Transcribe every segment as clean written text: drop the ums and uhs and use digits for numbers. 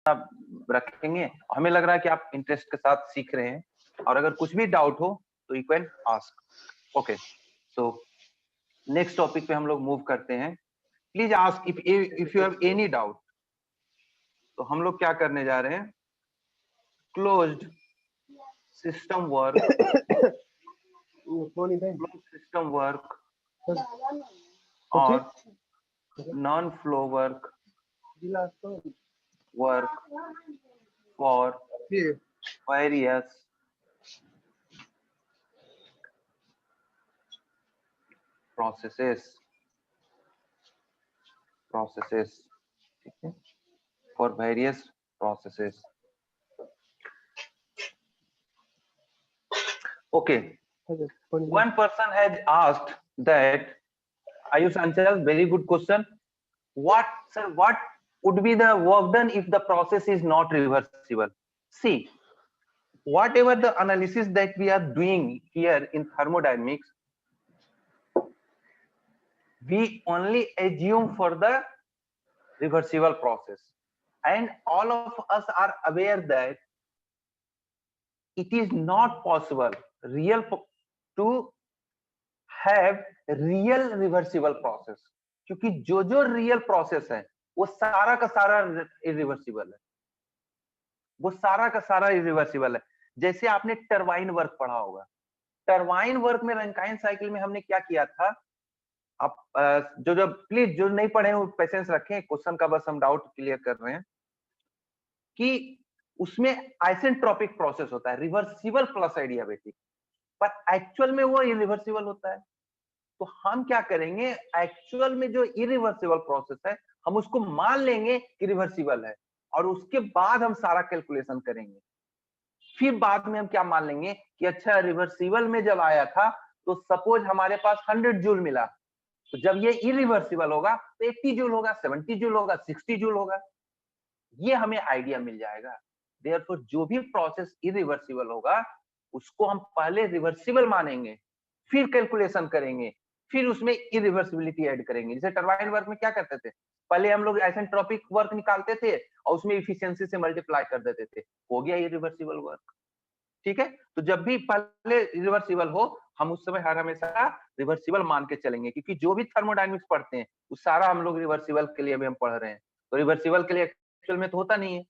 रखेंगे। हमें लग रहा है कि आप इंटरेस्ट के साथ सीख रहे हैं, और अगर कुछ भी डाउट हो तो you can ask. Okay, so next topic पे हम लोग मूव करते हैं। Please ask if you have any doubt. तो हम लोग क्या करने जा रहे हैं, closed system work, system work और non flow work for various processes, ठीक है, for various processes. Okay, one person has asked that, Ayush Anchal, very good question. What, sir, what would be the work done if the process is not reversible? See, whatever the analysis that we are doing here in thermodynamics, we only assume for the reversible process, and all of us are aware that it is not possible to have real reversible process, क्योंकि जो real process है वो सारा का सारा irreversible है, वो सारा का सारा इरिवर्सिबल है। जैसे आपने टरबाइन वर्क पढ़ा होगा, टरबाइन वर्क में रैंकाइन साइकिल में हमने क्या किया था, आप जो प्लीज जो नहीं पढ़े वो पेशेंस रखें, क्वेश्चन का बस हम डाउट क्लियर कर रहे हैं कि उसमें आइसेंट्रोपिक प्रोसेस होता है, रिवर्सिबल प्लस एडियाबेटिक, पर एक्चुअल में वो इरिवर्सिबल होता है। तो हम क्या करेंगे, एक्चुअल में जो इरिवर्सिबल प्रोसेस है हम उसको मान लेंगे कि रिवर्सिबल है, और उसके बाद हम सारा कैलकुलेशन करेंगे। फिर बाद में हम क्या मान लेंगे कि अच्छा रिवर्सिबल में जब आया था तो सपोज हमारे पास 100 जूल मिला, तो जब ये इरिवर्सिबल होगा तो 80 जूल होगा, 70 जूल होगा, 60 जूल होगा, ये हमें आइडिया मिल जाएगा। देयरफॉर जो भी प्रोसेस इरिवर्सिबल होगा उसको हम पहले रिवर्सिबल मानेंगे, फिर कैलकुलेशन करेंगे, फिर उसमें इरिवर्सिबिलिटी ऐड करेंगे। जैसे टरबाइन वर्क में क्या करते थे, पहले हम लोग आइसेंट्रोपिक वर्क निकालते थे और उसमें इफिशिएंसी से मल्टीप्लाई कर देते थे, हो गया इरिवर्सिबल वर्क। ठीक है, तो जब भी पहले रिवर्सिबल हो हम उस समय हर हमेशा रिवर्सिबल मान के चलेंगे, क्योंकि जो भी थर्मोडायनामिक्स पढ़ते हैं वो सारा हम लोग रिवर्सिबल के लिए भी हम पढ़ रहे हैं। तो रिवर्सिबल के लिए एक्चुअल में तो होता नहीं है,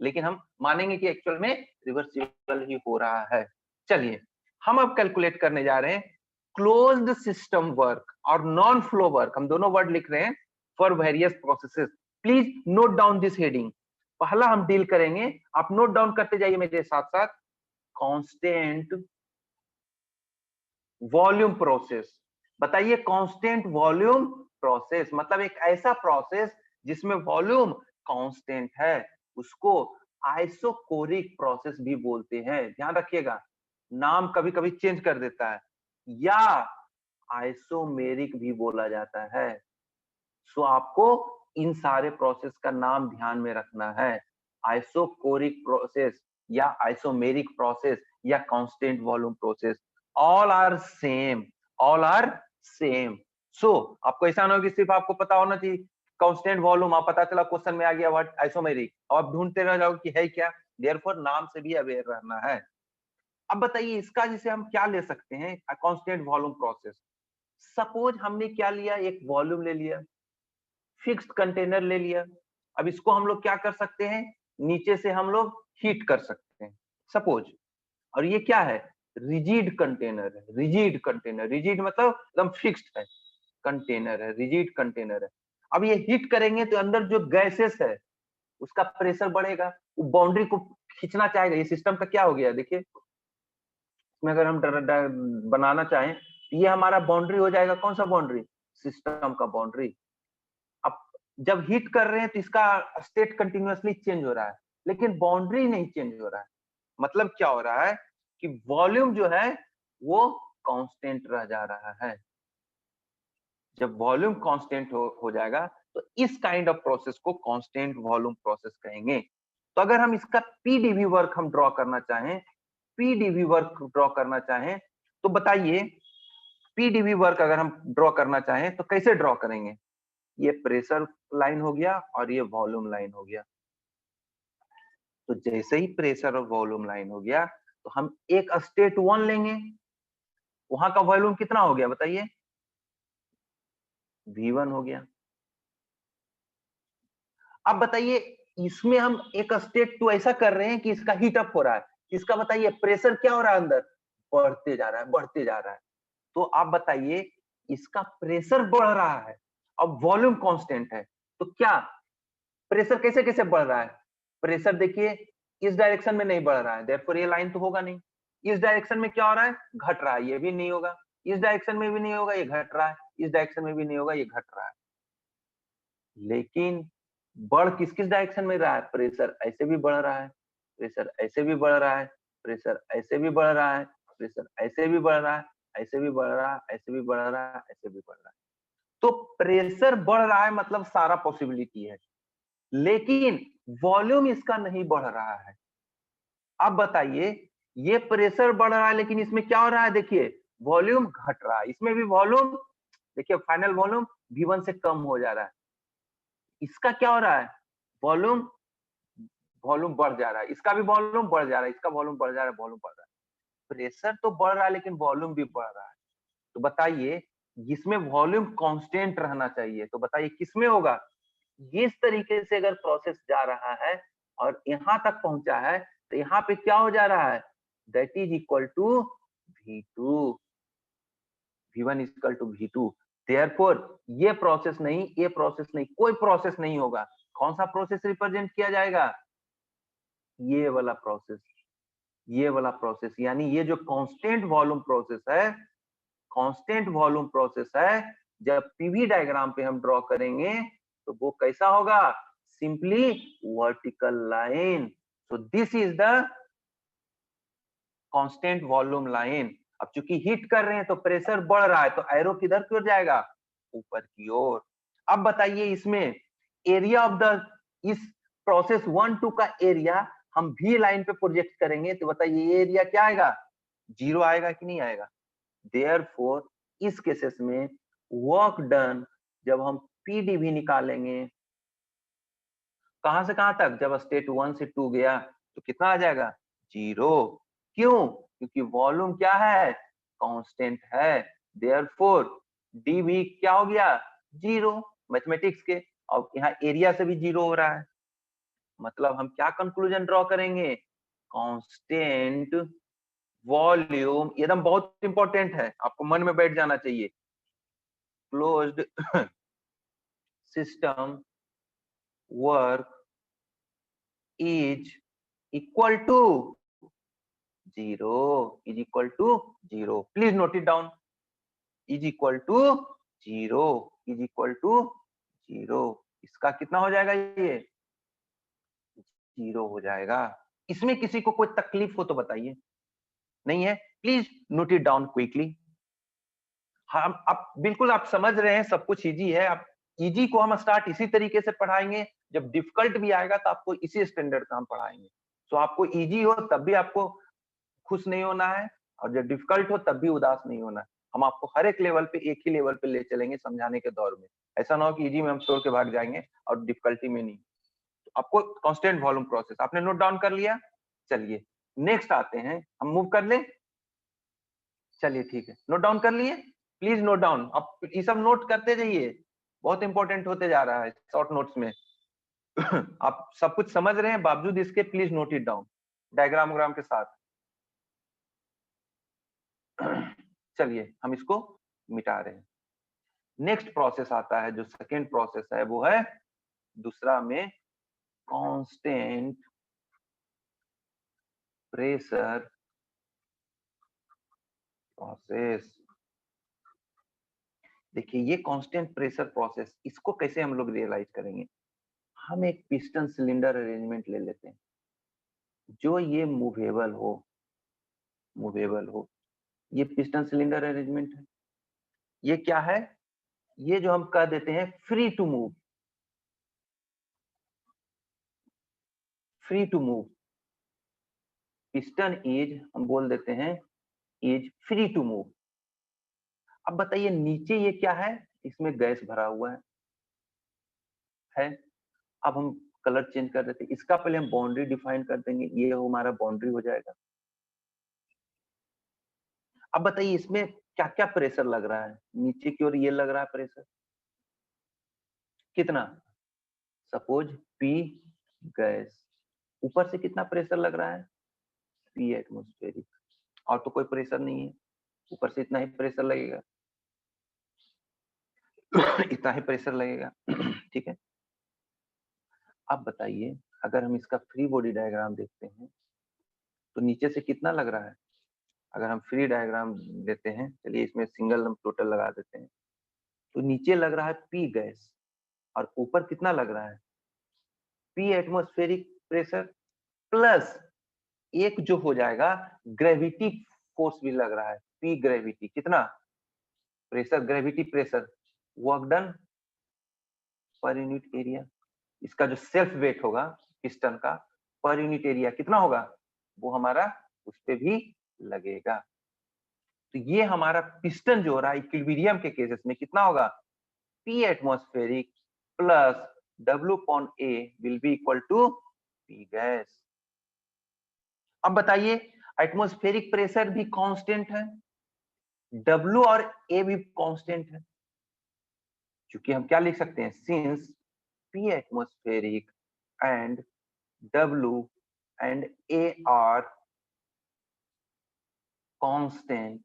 लेकिन हम मानेंगे कि एक्चुअल में रिवर्सिबल ही हो रहा है। चलिए हम अब कैलकुलेट करने जा रहे हैं क्लोज्ड सिस्टम वर्क और नॉन फ्लो वर्क, हम दोनों वर्ड लिख रहे हैं, for various processes. Please note down this heading. पहला हम डील करेंगे, आप नोट डाउन करते जाइए मेरे साथ साथ, कांस्टेंट वॉल्यूम प्रोसेस। बताइए, कांस्टेंट वॉल्यूम प्रोसेस मतलब एक ऐसा प्रोसेस जिसमें वॉल्यूम कांस्टेंट है, उसको आइसोकोरिक प्रोसेस भी बोलते हैं। ध्यान रखिएगा, नाम कभी कभी चेंज कर देता है, या आइसोमेरिक भी बोला जाता है। सो आपको इन सारे प्रोसेस का नाम ध्यान में रखना है, आइसोकोरिक प्रोसेस या आइसोमेरिक प्रोसेस या constant volume process, all are same, all are same. So आपको ऐसा ना हो कि सिर्फ आपको पता होना चाहिए कांस्टेंट वॉल्यूम, आप पता चला क्वेश्चन में आ गया व्हाट आइसोमेरिक, और आप ढूंढते रह जाओगे कि है क्या। देयरफॉर नाम से भी अवेयर रहना है। अब बताइए इसका जिसे हम क्या ले सकते हैं, कांस्टेंट वॉल्यूम प्रोसेस। सपोज हमने क्या लिया, एक वॉल्यूम ले लिया, फिक्स्ड कंटेनर ले लिया। अब इसको हम लोग क्या कर सकते हैं, नीचे से हम लोग हीट कर सकते हैं सपोज, और ये क्या है, रिजिड कंटेनर है, रिजिड कंटेनर, रिजिड मतलब एकदम फिक्स्ड है, कंटेनर है, रिजिड कंटेनर है। अब ये हीट करेंगे तो अंदर जो गैसेस है उसका प्रेशर बढ़ेगा, वो बाउंड्री को खींचना चाहेगा। ये सिस्टम का क्या हो गया, देखिए इसमें अगर हम बनाना चाहें तो ये हमारा बाउंड्री हो जाएगा, कौन सा बाउंड्री, सिस्टम का बाउंड्री। अब जब हीट कर रहे हैं तो इसका स्टेट कंटिन्यूअसली चेंज हो रहा है, लेकिन बाउंड्री नहीं चेंज हो रहा है। मतलब क्या हो रहा है कि वॉल्यूम जो है वो कांस्टेंट रह जा रहा है। जब वॉल्यूम कांस्टेंट हो जाएगा तो इस काइंड ऑफ प्रोसेस को कांस्टेंट वॉल्यूम प्रोसेस कहेंगे। तो अगर हम इसका पीडीवी वर्क हम ड्रॉ करना चाहें, पीडीवी वर्क ड्रॉ करना चाहें तो बताइए, पीडीवी वर्क अगर हम ड्रॉ करना चाहें तो कैसे ड्रॉ करेंगे। ये प्रेशर लाइन हो गया और ये वॉल्यूम लाइन हो गया। तो जैसे ही प्रेशर और वॉल्यूम लाइन हो गया तो हम एक स्टेट 1 लेंगे, वहां का वॉल्यूम कितना हो गया बताइए, V1 हो गया। अब बताइए इसमें हम एक स्टेट 2 ऐसा कर रहे हैं कि इसका हीट अप हो रहा है, इसका बताइए प्रेशर क्या हो रहा है अंदर, बढ़ते जा रहा है, बढ़ते जा रहा है। तो आप बताइए इसका प्रेशर बढ़ रहा है, अब वॉल्यूम कांस्टेंट है, तो क्या प्रेशर कैसे कैसे बढ़ रहा है, प्रेशर देखिए इस डायरेक्शन में नहीं बढ़ रहा है, देयरफॉर ये लाइन तो होगा नहीं। इस डायरेक्शन में क्या हो रहा है, घट रहा है, ये भी नहीं होगा। इस डायरेक्शन में भी नहीं होगा, ये घट रहा है। इस डायरेक्शन में भी नहीं होगा, ये घट रहा है। लेकिन बढ़ किस किस डायरेक्शन में रहा है, प्रेशर ऐसे भी बढ़ रहा है, प्रेशर ऐसे भी बढ़ रहा है, प्रेशर ऐसे भी बढ़ रहा है, प्रेशर ऐसे भी बढ़ रहा है, ऐसे भी बढ़ रहा है, ऐसे भी बढ़ रहा है, ऐसे भी बढ़ रहा है। तो प्रेशर बढ़ रहा है मतलब सारा पॉसिबिलिटी है, लेकिन वॉल्यूम इसका नहीं बढ़ रहा है। अब बताइए ये प्रेशर बढ़ रहा है लेकिन इसमें क्या हो रहा है, देखिए वॉल्यूम घट रहा है, इसमें भी वॉल्यूम देखिए फाइनल वॉल्यूम V1 से कम हो जा रहा है। इसका क्या हो रहा है, वॉल्यूम वॉल्यूम बढ़ जा रहा है, इसका भी वॉल्यूम बढ़ जा रहा है, इसका वॉल्यूम बढ़ जा रहा है, वॉल्यूम बढ़ रहा है। प्रेशर तो बढ़ रहा है लेकिन वॉल्यूम भी बढ़ रहा है। तो बताइए जिसमें वॉल्यूम कांस्टेंट रहना चाहिए, तो बताइए किसमें होगा। इस तरीके से अगर प्रोसेस जा रहा है और यहाँ तक पहुंचा है तो यहाँ पे क्या हो जा रहा है, that is equal to V2, V1 is equal to V2। Therefore ये प्रोसेस नहीं, ये प्रोसेस नहीं, कोई प्रोसेस नहीं होगा। कौन सा प्रोसेस रिप्रेजेंट किया जाएगा, ये वाला प्रोसेस, ये वाला प्रोसेस, यानी ये जो कांस्टेंट वॉल्यूम प्रोसेस है, कांस्टेंट वॉल्यूम प्रोसेस है, जब पीवी डायग्राम पे हम ड्रॉ करेंगे तो वो कैसा होगा, simply vertical line. So this is the constant volume line. अब चूंकि हिट कर रहे हैं तो प्रेशर बढ़ रहा है, तो एरो किधर की ओर जाएगा, ऊपर की ओर। अब बताइए इसमें एरिया ऑफ द इस प्रोसेस 1-2 का एरिया हम भी लाइन पे प्रोजेक्ट करेंगे तो बताइए ये एरिया क्या आएगा, 0 आएगा कि नहीं आएगा। देयरफॉर इस केसेस में वर्क डन जब हम पीडीवी निकालेंगे कहां से कहां तक, जब स्टेट 1 से 2 गया तो कितना आ जाएगा, 0। क्यों, क्योंकि वॉल्यूम क्या है, कांस्टेंट है। देयरफॉर डीवी क्या हो गया, 0 मैथमेटिक्स के। और यहाँ एरिया से भी 0 हो रहा है, मतलब हम क्या कंक्लूजन ड्रॉ करेंगे, कांस्टेंट वॉल्यूम, एकदम बहुत इंपॉर्टेंट है, आपको मन में बैठ जाना चाहिए। Closed system work is equal to 0, is equal to 0, please note it down, is equal to 0, is equal to 0। इसका कितना हो जाएगा, ये 0 हो जाएगा। इसमें किसी को कोई तकलीफ हो तो बताइए, नहीं है please note it down quickly. हम आप बिल्कुल आप समझ रहे हैं, सब कुछ इजी है। आप इजी को हम स्टार्ट इसी तरीके से पढ़ाएंगे, जब डिफिकल्ट भी आएगा तो आपको इसी स्टैंडर्ड का हम पढ़ाएंगे। तो आपको इजी हो तब भी आपको खुश नहीं होना है, और जब डिफिकल्ट हो तब भी उदास नहीं होना है। हम आपको हर एक लेवल पे एक ही लेवल पे ले चलेंगे समझाने के दौर में। ऐसा ना हो कि इजी में हम छोड़ के भाग जाएंगे और डिफिकल्टी में नहीं। तो आपको कांस्टेंट वॉल्यूम प्रोसेस आपने नोट डाउन कर लिया। चलिए नेक्स्ट आते हैं, हम मूव कर ले। चलिए ठीक है, नोट डाउन कर लिए, प्लीज नोट डाउन। आप ये सब नोट करते जाइए, बहुत इंपॉर्टेंट होते जा रहा है शॉर्ट नोट्स में। आप सब कुछ समझ रहे हैं, बावजूद इसके please note it down diagram के साथ। चलिए हम इसको मिटा रहे हैं। नेक्स्ट प्रोसेस आता है, जो सेकेंड प्रोसेस है वो है दूसरा में कांस्टेंट प्रेशर प्रोसेस। देखिए ये कांस्टेंट प्रेशर प्रोसेस, इसको कैसे हम लोग रियलाइज करेंगे। हम एक पिस्टन सिलेंडर अरेंजमेंट ले लेते हैं जो ये मूवेबल हो, मूवेबल हो। ये पिस्टन सिलेंडर अरेंजमेंट है। ये क्या है, ये जो हम कह देते हैं free to move, free to move. Piston is हम बोल देते हैं इज फ्री टू मूव। अब बताइए नीचे ये क्या है, इसमें गैस भरा हुआ है। अब हम कलर चेंज कर देते हैं। इसका पहले हम बाउंड्री डिफाइन कर देंगे, ये हमारा बाउंड्री हो जाएगा। अब बताइए इसमें क्या क्या प्रेशर लग रहा है। नीचे की ओर ये लग रहा है प्रेशर कितना, सपोज P गैस, ऊपर से कितना प्रेशर लग रहा है, P एटमॉस्फेरिक, और तो कोई प्रेशर नहीं है, ऊपर से इतना ही प्रेशर लगेगा इतना ही प्रेशर लगेगा ठीक है। अब बताइए अगर हम इसका फ्री बॉडी डायग्राम देखते हैं तो नीचे से कितना लग रहा है। अगर हम फ्री डायग्राम लेते हैं, चलिए इसमें सिंगल हम टोटल लगा देते हैं, तो नीचे लग रहा है P गैस और ऊपर कितना लग रहा है, P एटमॉस्फेरिक प्रेशर प्लस एक जो हो जाएगा ग्रेविटी फोर्स भी लग रहा है, P ग्रेविटी, कितना pressure, gravity pressure, work done per unit area. इसका जो सेल्फ वेट होगा पिस्टन का पर यूनिट एरिया कितना होगा, वो हमारा उस पे भी लगेगा। तो ये हमारा पिस्टन जो हो रहा है इक्विलिब्रियम के केसेस में कितना होगा, P atmospheric plus W/A will be equal to P gas. अब बताइए एटमॉस्फेरिक प्रेशर भी कांस्टेंट है, W और A भी कांस्टेंट है, क्योंकि हम क्या लिख सकते हैं, since P atmospheric and W and A are constant,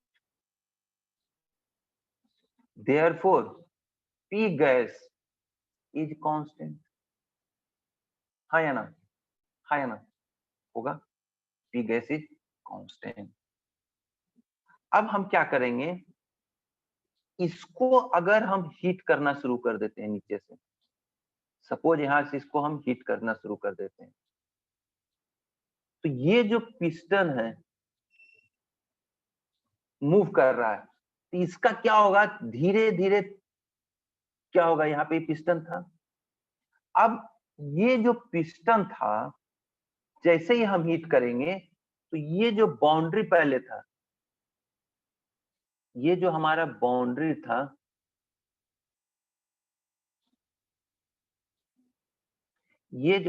therefore P gas is constant। हाँ या ना, हाँ या ना, होगा P gas is constant। अब हम क्या करेंगे, इसको अगर हम हीट करना शुरू कर देते हैं नीचे से, सपोज यहां से इसको हम हीट करना शुरू कर देते हैं, तो ये जो पिस्टन है मूव कर रहा है, तो इसका क्या होगा, धीरे धीरे क्या होगा, यहाँ पे पिस्टन था, अब ये जो पिस्टन था जैसे ही हम हीट करेंगे तो ये जो बाउंड्री पहले था, ये जो हमारा बाउंड्री था, ये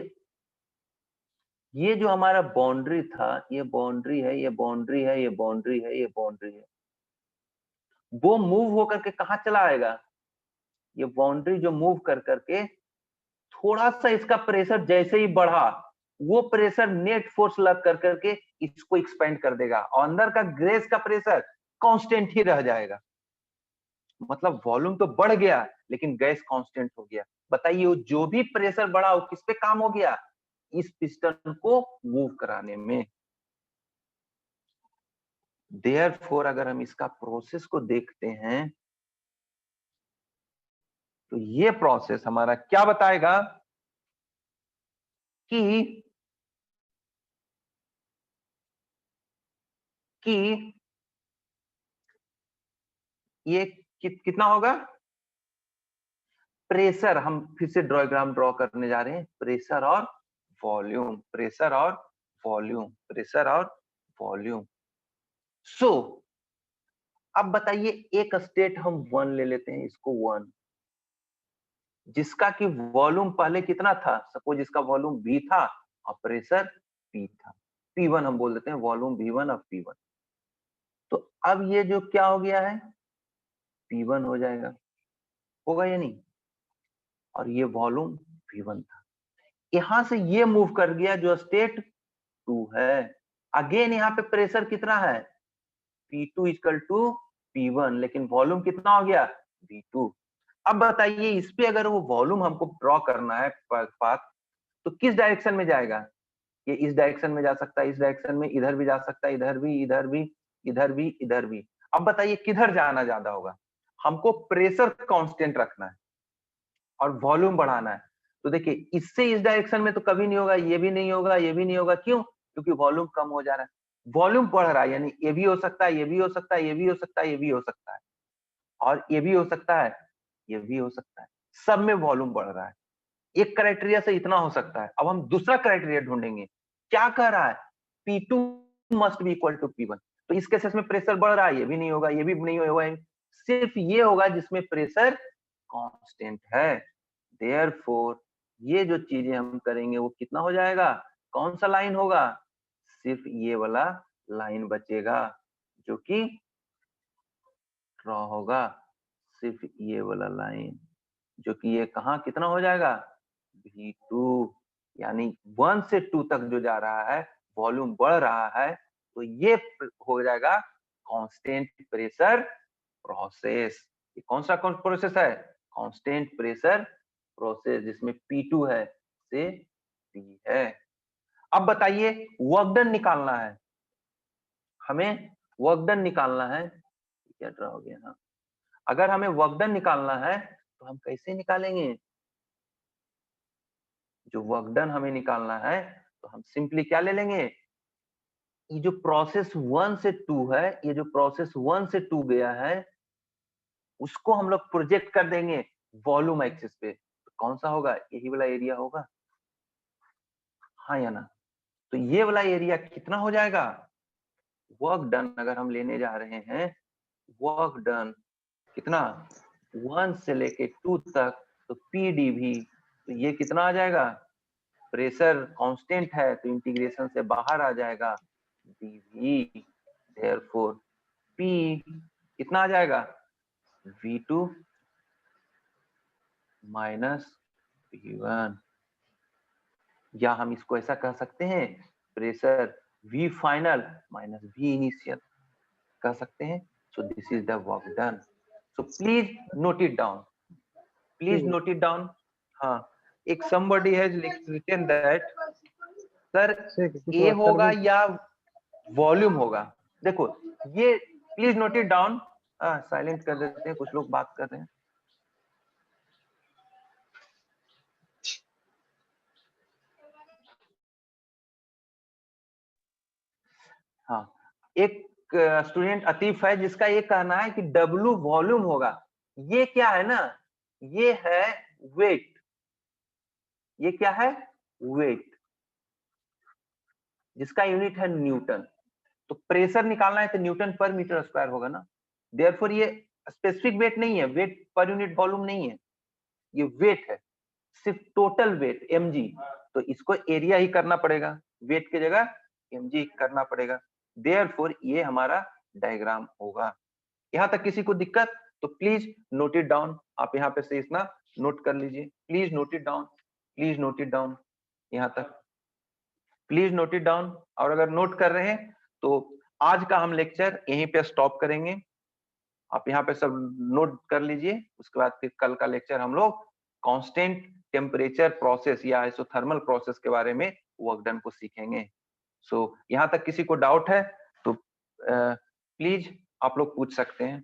जो हमारा बाउंड्री था, ये बाउंड्री है, ये बाउंड्री है, ये बाउंड्री है, ये बाउंड्री है, वो मूव होकर के कहां चला आएगा, ये बाउंड्री जो मूव कर करके थोड़ा सा इसका प्रेशर जैसे ही बढ़ा, वो प्रेशर नेट फोर्स लग कर करके इसको एक्सपेंड कर देगा और अंदर का गैस का प्रेशर कांस्टेंट ही रह जाएगा। मतलब वॉल्यूम तो बढ़ गया लेकिन गैस कांस्टेंट हो गया। बताइए जो भी प्रेशर बढ़ा वो किस पे काम हो गया, इस पिस्टन को मूव कराने में। देयरफॉर अगर हम इसका प्रोसेस को देखते हैं तो ये प्रोसेस हमारा क्या बताएगा कि ये कितना होगा, प्रेशर, हम फिर से ड्राइग्राम ड्रॉ करने जा रहे हैं, प्रेशर और वॉल्यूम, प्रेशर और वॉल्यूम, प्रेशर और वॉल्यूम। सो अब बताइए एक स्टेट हम 1 ले लेते हैं, इसको 1, जिसका कि वॉल्यूम पहले कितना था, सपोज इसका वॉल्यूम V था और प्रेशर P था, P1 हम बोल देते हैं, वॉल्यूम V1 और P1। तो अब ये जो क्या हो गया है, P1 हो जाएगा, होगा या नहीं, और ये वॉल्यूम V1 था, यहां से ये मूव कर गया जो स्टेट 2 है। अगेन यहाँ पे प्रेशर कितना है, P2 इक्वल टू P1, लेकिन वॉल्यूम कितना हो गया, V2। अब बताइए इस पे अगर वो वॉल्यूम हमको ड्रॉ करना है पाथ, तो किस डायरेक्शन में जाएगा, ये इस डायरेक्शन में जा सकता है, इस डायरेक्शन में, इधर भी जा सकता है, इधर भी, इधर भी, इधर भी, इधर भी। अब बताइए किधर जाना ज्यादा होगा, हमको प्रेशर कांस्टेंट रखना है और वॉल्यूम बढ़ाना है। तो देखिए इससे इस डायरेक्शन में तो कभी नहीं होगा, ये भी नहीं होगा, ये भी नहीं होगा, क्यों, क्योंकि वॉल्यूम कम हो जा रहा है, वॉल्यूम बढ़ रहा है, यानी ये भी हो सकता है, ये भी हो सकता है, ये भी हो सकता है, ये भी हो सकता है, और ये भी हो सकता है, ये भी हो सकता है, सब में वॉल्यूम बढ़ रहा है। एक क्राइटेरिया से इतना हो सकता है। अब हम दूसरा क्राइटेरिया ढूंढेंगे, क्या कह रहा है, P2 must be equal to P1। तो इस केसेस में प्रेशर बढ़ रहा है, ये भी नहीं होगा, ये भी नहीं होगा, सिर्फ ये होगा जिसमें प्रेशर कांस्टेंट है। देयरफॉर ये जो चीजें हम करेंगे वो कितना हो जाएगा, कौन सा लाइन होगा, सिर्फ ये वाला लाइन बचेगा जो कि ड्रॉ होगा, सिर्फ ये वाला लाइन जो कि ये कहाँ कितना हो जाएगा, V2, यानी 1 से 2 तक जो जा रहा है, वॉल्यूम बढ़ रहा है, तो ये हो जाएगा कांस्टेंट प्रेशर प्रोसेस। ये कौन सा प्रोसेस है, कांस्टेंट प्रेशर प्रोसेस, जिसमें P2 है से P है। अब बताइए वर्क डन निकालना है, हमें वर्क डन निकालना है, क्या ड्रा हो गया, हाँ, अगर हमें वर्क डन निकालना है तो हम कैसे निकालेंगे, जो वर्क डन हमें निकालना है तो हम सिंपली क्या ले लेंगे, ये जो प्रोसेस 1 से 2 है, ये जो प्रोसेस 1 से 2 गया है, उसको हम लोग प्रोजेक्ट कर देंगे वॉल्यूम एक्सिस पे, तो कौन सा होगा, यही वाला एरिया होगा, हाँ या ना। तो ये वाला एरिया कितना हो जाएगा, वर्क डन अगर हम लेने जा रहे हैं, वर्क डन कितना, 1 से लेके 2 तक, तो PdV, तो ये कितना आ जाएगा, प्रेशर कांस्टेंट है तो इंटीग्रेशन से बाहर आ जाएगा, dV, therefore P कितना आ जाएगा, V2 माइनस V1, या हम इसको ऐसा कह सकते हैं, pressure V final minus V initial कह सकते हैं। So this is the work done, so please note it down, please note it down. हाँ, एक somebody has written that sir A होगा या वॉल्यूम होगा, देखो ये please note it down, silent कर देते हैं, कुछ लोग बात कर रहे हैं। हाँ, एक स्टूडेंट अतीफ है जिसका ये कहना है कि W वॉल्यूम होगा, ये क्या है ना, ये है वेट, ये क्या है, वेट, जिसका यूनिट है न्यूटन, तो प्रेशर निकालना है तो न्यूटन पर मीटर स्क्वायर होगा ना, देयरफॉर ये स्पेसिफिक वेट नहीं है, वेट पर यूनिट वॉल्यूम नहीं है, ये वेट है, सिर्फ टोटल वेट mg, तो इसको एरिया ही करना पड़ेगा, वेट की जगह mg करना पड़ेगा, देयरफॉर ये हमारा डायग्राम होगा। यहाँ तक किसी को दिक्कत तो प्लीज नोट इट डाउन, आप यहाँ पे से इतना नोट कर लीजिए, please note it down, please note it down, यहाँ तक प्लीज नोट इट डाउन। और अगर नोट कर रहे हैं तो आज का हम लेक्चर यहीं पे स्टॉप करेंगे, आप यहाँ पे सब नोट कर लीजिए, उसके बाद फिर कल का लेक्चर हम लोग कांस्टेंट टेम्परेचर प्रोसेस या आइसोथर्मल प्रोसेस के बारे में वर्क डन को सीखेंगे। सो यहाँ तक किसी को डाउट है तो प्लीज आप लोग पूछ सकते हैं।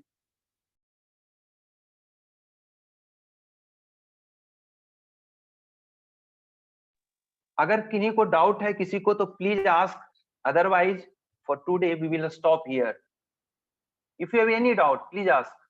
अगर किन्हीं को डाउट है किसी को तो please ask, otherwise for today we will stop here. If you have any doubt please ask.